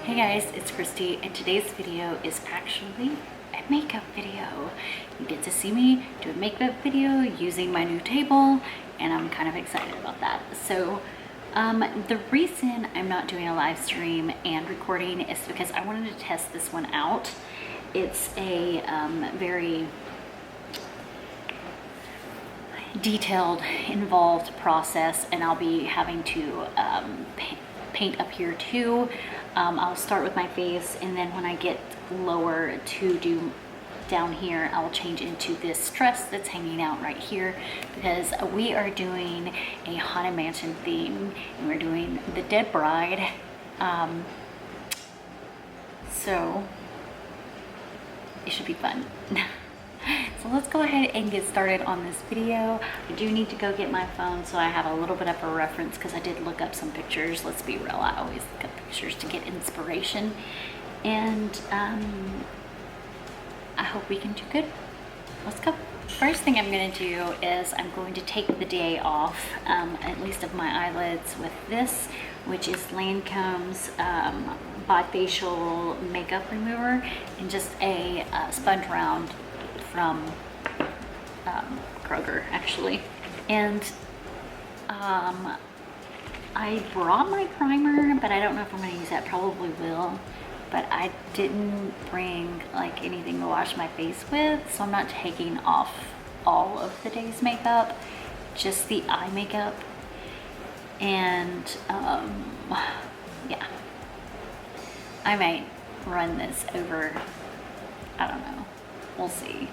Hey guys, it's Christy, and today's video is actually a makeup video. You get to see me do a makeup video using my new table, and I'm kind of excited about that. So the reason I'm not doing a live stream and recording is because I wanted to test this one out. It's a very detailed, involved process, and I'll be having to paint up here too. I'll start with my face, and then when I get lower to do down here, I'll change into this dress that's hanging out right here, because we are doing a Haunted Mansion theme, and we're doing the Dead Bride. So it should be fun. So let's go ahead and get started on this video. I do need to go get my phone so I have a little bit of a reference, because I did look up some pictures. Let's be real, I always look up pictures to get inspiration. And I hope we can do good. Let's go. First thing I'm going to do is I'm going to take the day off, at least of my eyelids, with this, which is Lancome's bifacial makeup remover, and just a sponge round from Kroger, actually. And I brought my primer, but I don't know if I'm going to use that. Probably will, but I didn't bring like anything to wash my face with, so I'm not taking off all of the day's makeup, just the eye makeup. And yeah, I might run this over, I don't know, we'll see.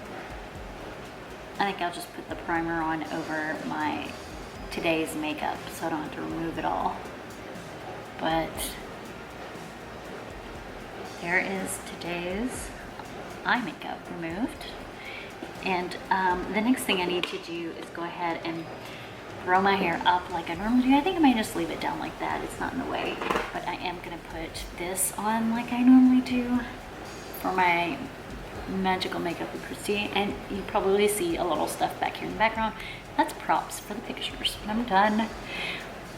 I think I'll just put the primer on over my today's makeup so I don't have to remove it all. But there is today's eye makeup removed. And the next thing I need to do is go ahead and throw my hair up like I normally do. I think I might just leave it down like that. It's not in the way. But I am going to put this on like I normally do for my magical makeup with Christy. And you probably see a little stuff back here in the background. That's props for the pictures. When I'm done,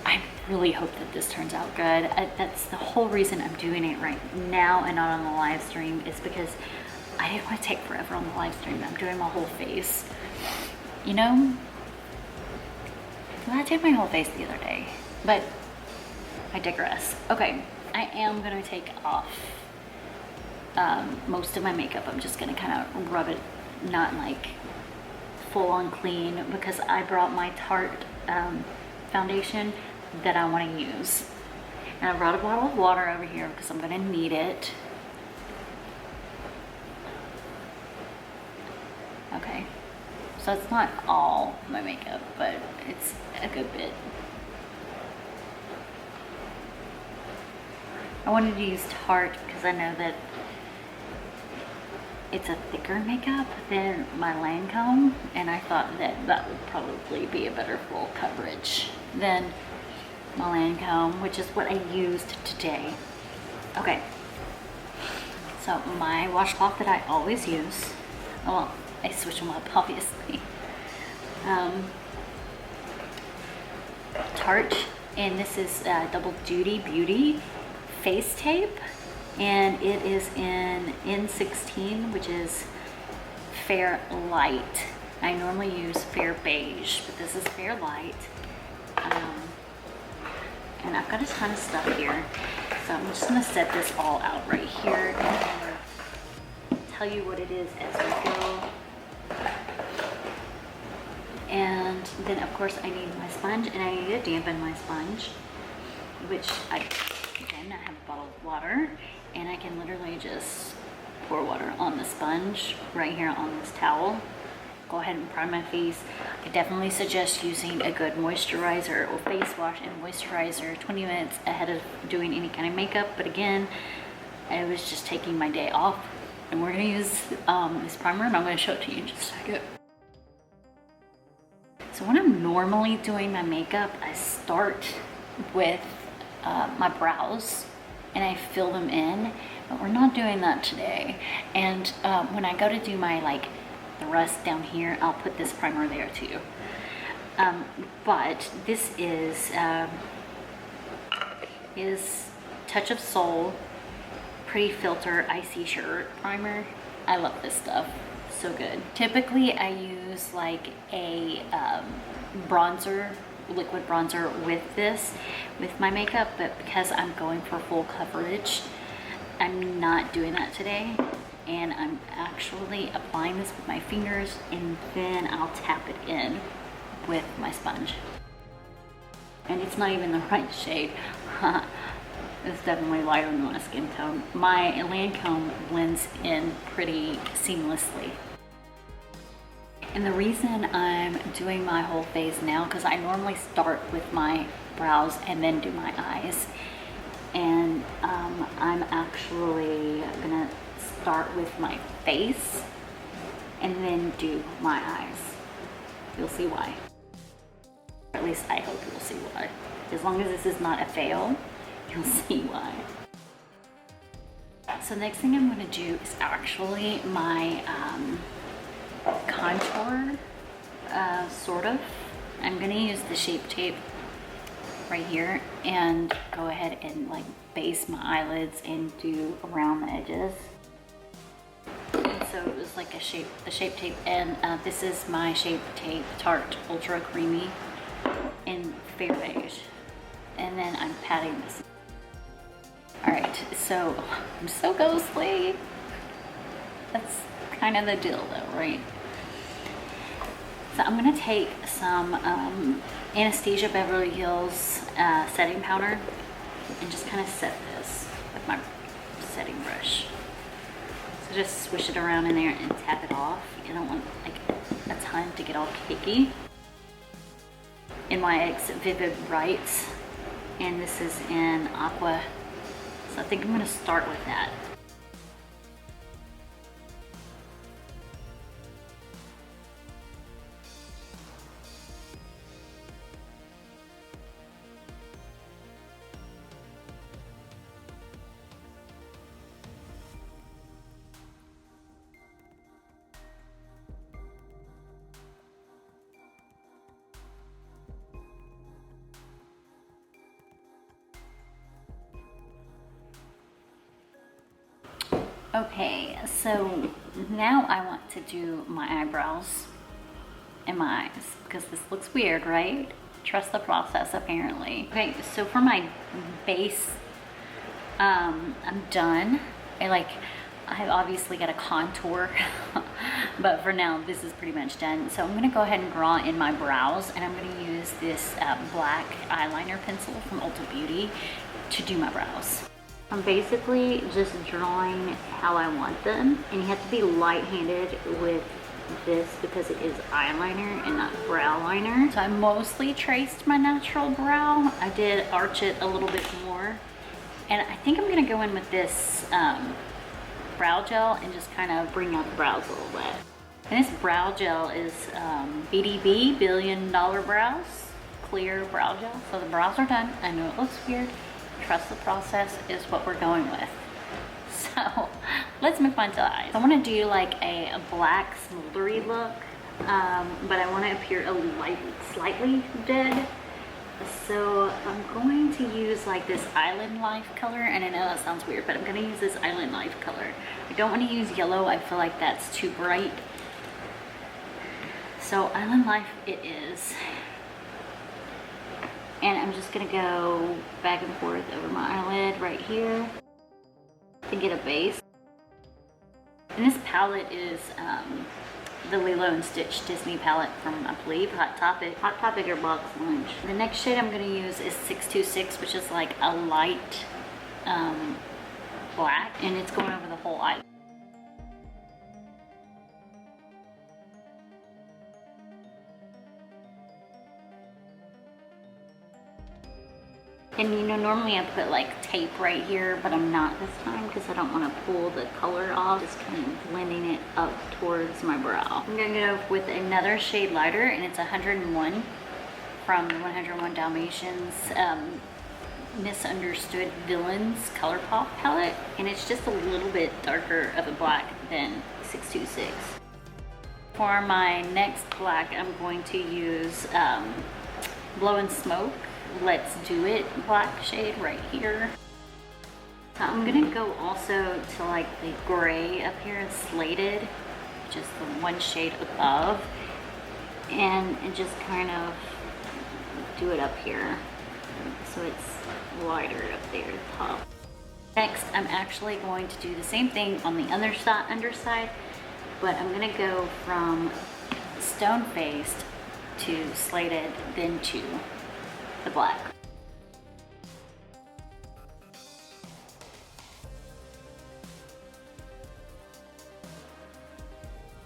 I really hope that this turns out good. That's the whole reason I'm doing it right now and not on the live stream, is because I didn't want to take forever on the live stream. I'm doing my whole face, you know? Well, I did my whole face the other day, but I digress. Okay, I am gonna take off most of my makeup. I'm just gonna kind of rub it, not like full on clean, because I brought my Tarte foundation that I want to use. And I brought a bottle of water over here because I'm gonna need it. Okay, so it's not all my makeup, but it's a good bit. I wanted to use Tarte because I know that it's a thicker makeup than my Lancome, and I thought that that would probably be a better full coverage than my Lancome, which is what I used today. Okay, so my washcloth that I always use, well, I switch them up obviously. Tarte, and this is Double Duty Beauty face tape, and it is in N16, which is fair light. I normally use fair beige, but this is fair light. And I've got a ton of stuff here, so I'm just gonna set this all out right here and tell you what it is as we go. And then of course I need my sponge, and I need to dampen my sponge, which I have a bottle of water, and I can literally just pour water on the sponge right here on this towel. Go ahead and prime my face. I definitely suggest using a good moisturizer or face wash and moisturizer 20 minutes ahead of doing any kind of makeup. But again, I was just taking my day off, and we're gonna use this primer, and I'm gonna show it to you in just a second. So when I'm normally doing my makeup, I start with my brows and I fill them in, but we're not doing that today. And when I go to do my the rest down here, I'll put this primer there too. But this is Touch of Soul Pretty Filter Icy Shirt Primer. I love this stuff, so good. Typically I use like a bronzer, liquid bronzer with this, with my makeup, but because I'm going for full coverage, I'm not doing that today. And I'm actually applying this with my fingers, and then I'll tap it in with my sponge. And it's not even the right shade. It's definitely lighter than my skin tone. My Lancome blends in pretty seamlessly. And the reason I'm doing my whole face now, because I normally start with my brows and then do my eyes. And I'm actually gonna start with my face and then do my eyes. You'll see why. Or at least I hope you'll see why. As long as this is not a fail, you'll see why. So next thing I'm gonna do is actually my contour, sort of. I'm gonna use the Shape Tape right here and go ahead and like base my eyelids and do around the edges. And so it was like a Shape Tape, and this is my Shape Tape Tarte Ultra Creamy in Fair Beige. And then I'm patting this. All right, so I'm so ghostly. That's kind of the deal though, right? So I'm gonna take some Anastasia Beverly Hills setting powder and just kind of set this with my setting brush. So just swish it around in there and tap it off. You don't want like a ton to get all cakey. NYX Vivid Bright, and this is in Aqua. So I think I'm gonna start with that. Okay, so now I want to do my eyebrows and my eyes because this looks weird, right? Trust the process, apparently. Okay, so for my base, I'm done. I've obviously got a contour, but for now, this is pretty much done. So I'm gonna go ahead and draw in my brows, and I'm gonna use this black eyeliner pencil from Ulta Beauty to do my brows. I'm basically just drawing how I want them, and you have to be light-handed with this because it is eyeliner and not brow liner. So I mostly traced my natural brow. I did arch it a little bit more, and I think I'm gonna go in with this brow gel and just kind of bring out the brows a little bit. And this brow gel is BDB, Billion Dollar Brows, clear brow gel. So the brows are done. I know it looks weird. Trust the process is what we're going with. So let's move on to the eyes. I want to do like a black smoldery look, but I want to appear slightly dead. So I'm going to use like this Island Life color, and I know that sounds weird, but I'm going to use this Island Life color. I don't want to use yellow. I feel like that's too bright. So Island Life it is. And I'm just gonna go back and forth over my eyelid right here to get a base. And this palette is the Lilo & Stitch Disney palette from, I believe, Hot Topic or Box Lunch. The next shade I'm gonna use is 626, which is like a light black, and it's going over the whole eye. And you know, normally I put like tape right here, but I'm not this time because I don't want to pull the color off. Just kind of blending it up towards my brow. I'm gonna go with another shade lighter, and it's 101 from the 101 Dalmatians Misunderstood Villains Color Pop palette. And it's just a little bit darker of a black than 626. For my next black, I'm going to use Blow and Smoke Let's Do It black shade right here. I'm gonna go also to like the gray up here, slated, just the one shade above, and just kind of do it up here so it's lighter up there at the top. Next, I'm actually going to do the same thing on the underside, but I'm gonna go from stone faced to slated, then to the black.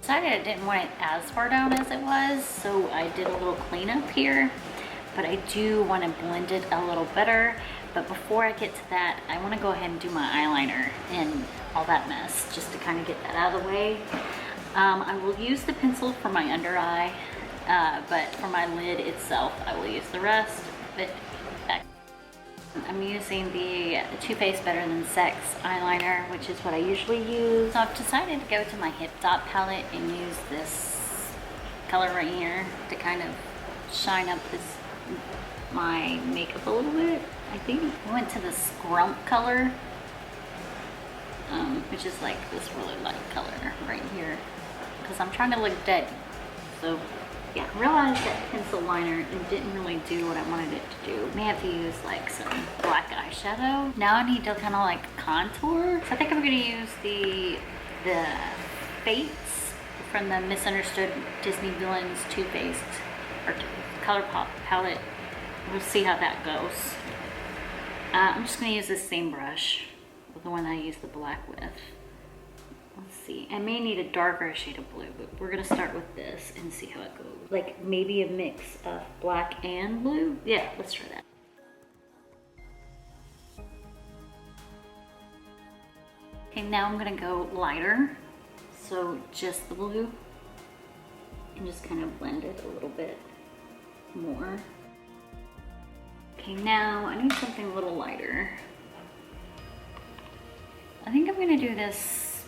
Decided I didn't want it as far down as it was, so I did a little cleanup here, but I do want to blend it a little better. But before I get to that, I want to go ahead and do my eyeliner and all that mess, just to kind of get that out of the way. I will use the pencil for my under eye, but for my lid itself, I will use the rest. But I'm using the Too Faced Better Than Sex eyeliner, which is what I usually use. So I've decided to go to my Hip Dot palette and use this color right here to kind of shine up my makeup a little bit. I think I went to the Scrump color, which is like this really light color right here, because I'm trying to look dead. So yeah, realized that pencil liner, it didn't really do what I wanted it to do. May have to use like some black eyeshadow. Now I need to kind of like contour. So I think I'm gonna use the Fates from the Misunderstood Disney Villains Too Faced or Color Pop palette. We'll see how that goes. I'm just gonna use this same brush, the one that I used the black with. Let's see, I may need a darker shade of blue, but we're gonna start with this and see how it goes. Like maybe a mix of black and blue. Yeah, let's try that. Okay, now I'm gonna go lighter. So just the blue and just kind of blend it a little bit more. Okay, now I need something a little lighter. I think I'm gonna do this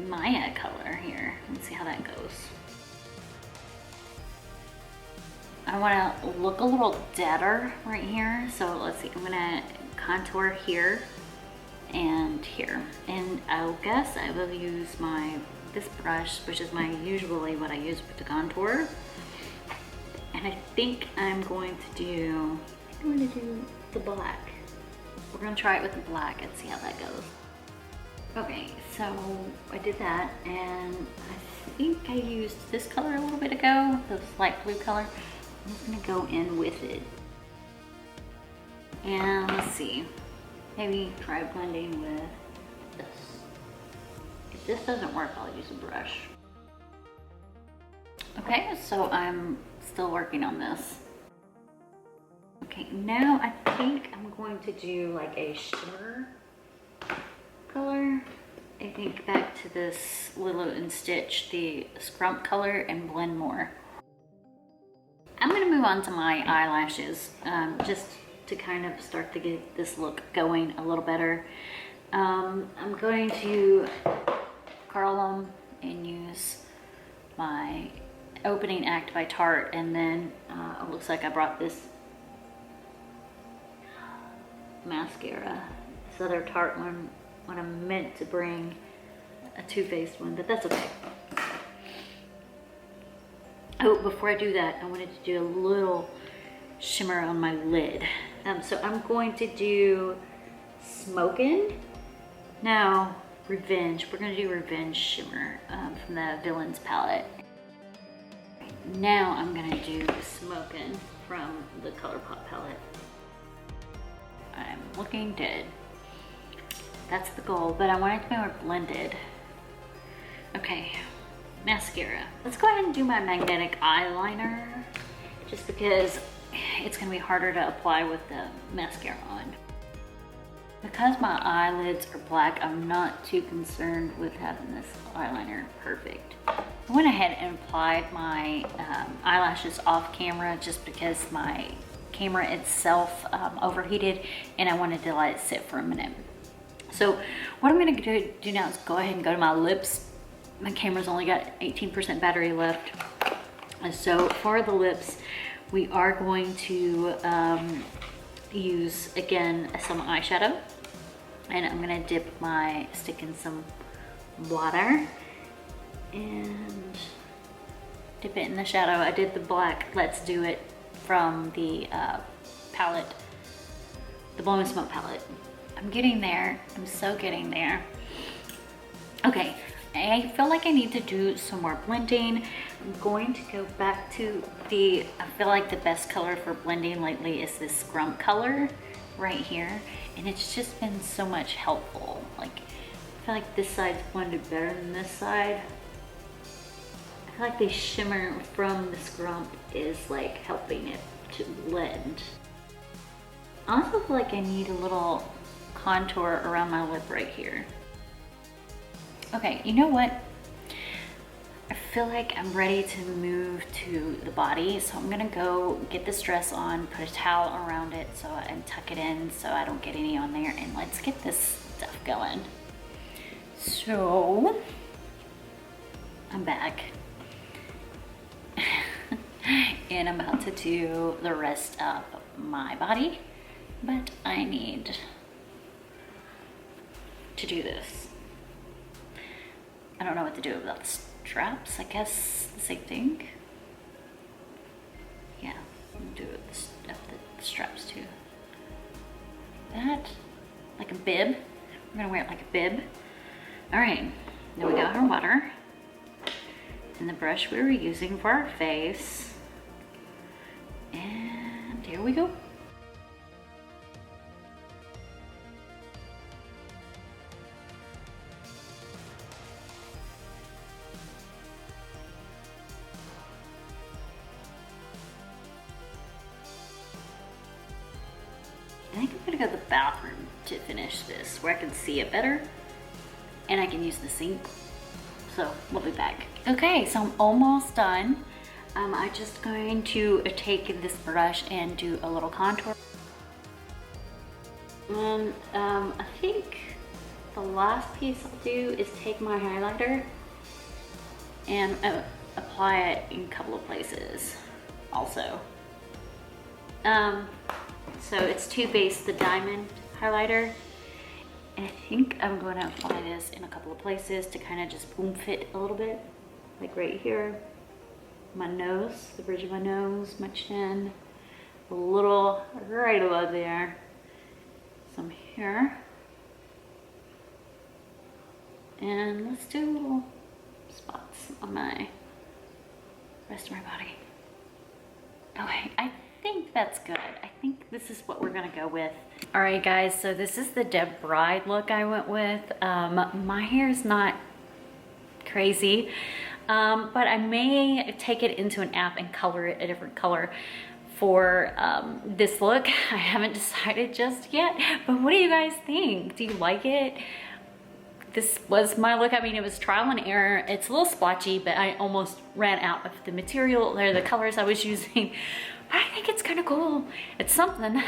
Maya color here and see how that goes. I want to look a little deader right here, so let's see, I'm gonna contour here and here, and I'll guess I will use this brush, which is usually what I use with the contour, and I think I'm going to do the black. We're gonna try it with the black and see how that goes. Okay, so I did that, and I think I used this color a little bit ago, this light blue color. I'm just gonna go in with it. And let's see, maybe try blending with this. If this doesn't work, I'll use a brush. Okay, so I'm still working on this. Okay, now I think I'm going to do like a shimmer color. I think back to this Lilo and Stitch, the Scrump color, and blend more. I'm gonna move on to my eyelashes, just to kind of start to get this look going a little better. I'm going to curl them and use my Opening Act by Tarte, and then it looks like I brought this mascara, this other Tarte one, when I meant to bring a Too Faced one, but that's okay. Oh, before I do that, I wanted to do a little shimmer on my lid. So I'm going to do Smokin'. Now, Revenge. We're gonna do Revenge Shimmer from the Villains palette. Now I'm gonna do Smokin' from the ColourPop palette. I'm looking dead. That's the goal, but I want it to be more blended. Okay, mascara. Let's go ahead and do my magnetic eyeliner, just because it's gonna be harder to apply with the mascara on. Because my eyelids are black, I'm not too concerned with having this eyeliner perfect. I went ahead and applied my eyelashes off camera just because my camera itself overheated and I wanted to let it sit for a minute. So what I'm gonna do now is go ahead and go to my lips. My camera's only got 18% battery left. And so for the lips, we are going to use, again, some eyeshadow. And I'm gonna dip my stick in some water and dip it in the shadow. I did the black Let's Do It from the palette, the Blowing Smoke palette. I'm getting there. I'm so getting there. Okay, I feel like I need to do some more blending. I'm going to go back to I feel like the best color for blending lately is this Scrump color right here. And it's just been so much helpful. Like, I feel like this side's blended better than this side. I feel like the shimmer from the Scrump is like helping it to blend. I also feel like I need a little contour around my lip right here. Okay, you know what? I feel like I'm ready to move to the body, so I'm gonna go get this dress on, put a towel around it and tuck it in so I don't get any on there, and let's get this stuff going. So, I'm back. And I'm about to do the rest of my body, but I need to do this. I don't know what to do about the straps. I guess the same thing. Yeah, I'll do the straps too. That, like a bib. We're gonna wear it like a bib. All right, now we got our water and the brush we were using for our face. And here we go. I think I'm gonna go to the bathroom to finish this, where I can see it better and I can use the sink. So we'll be back. Okay, so I'm almost done. I'm just going to take this brush and do a little contour. And I think the last piece I'll do is take my highlighter and apply it in a couple of places also. So it's Too Faced, the diamond highlighter. And I think I'm going to apply this in a couple of places to kind of just oomph it a little bit. Like right here, my nose, the bridge of my nose, my chin, a little right above there, some here. And let's do little spots on my rest of my body. Okay, I think that's good. I think this is what we're gonna go with. All right, guys, so this is the Deb Bride look I went with. My hair is not crazy, but I may take it into an app and color it a different color for this look. I haven't decided just yet, but what do you guys think? Do you like it? This was my look. I mean, it was trial and error. It's a little splotchy, but I almost ran out of the material or the colors I was using. I think it's kind of cool. It's something,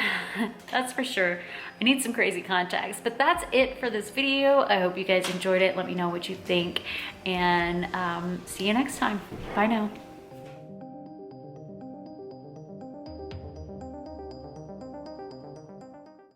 that's for sure. I need some crazy contacts, but that's it for this video. I hope you guys enjoyed it. Let me know what you think, and see you next time. Bye now.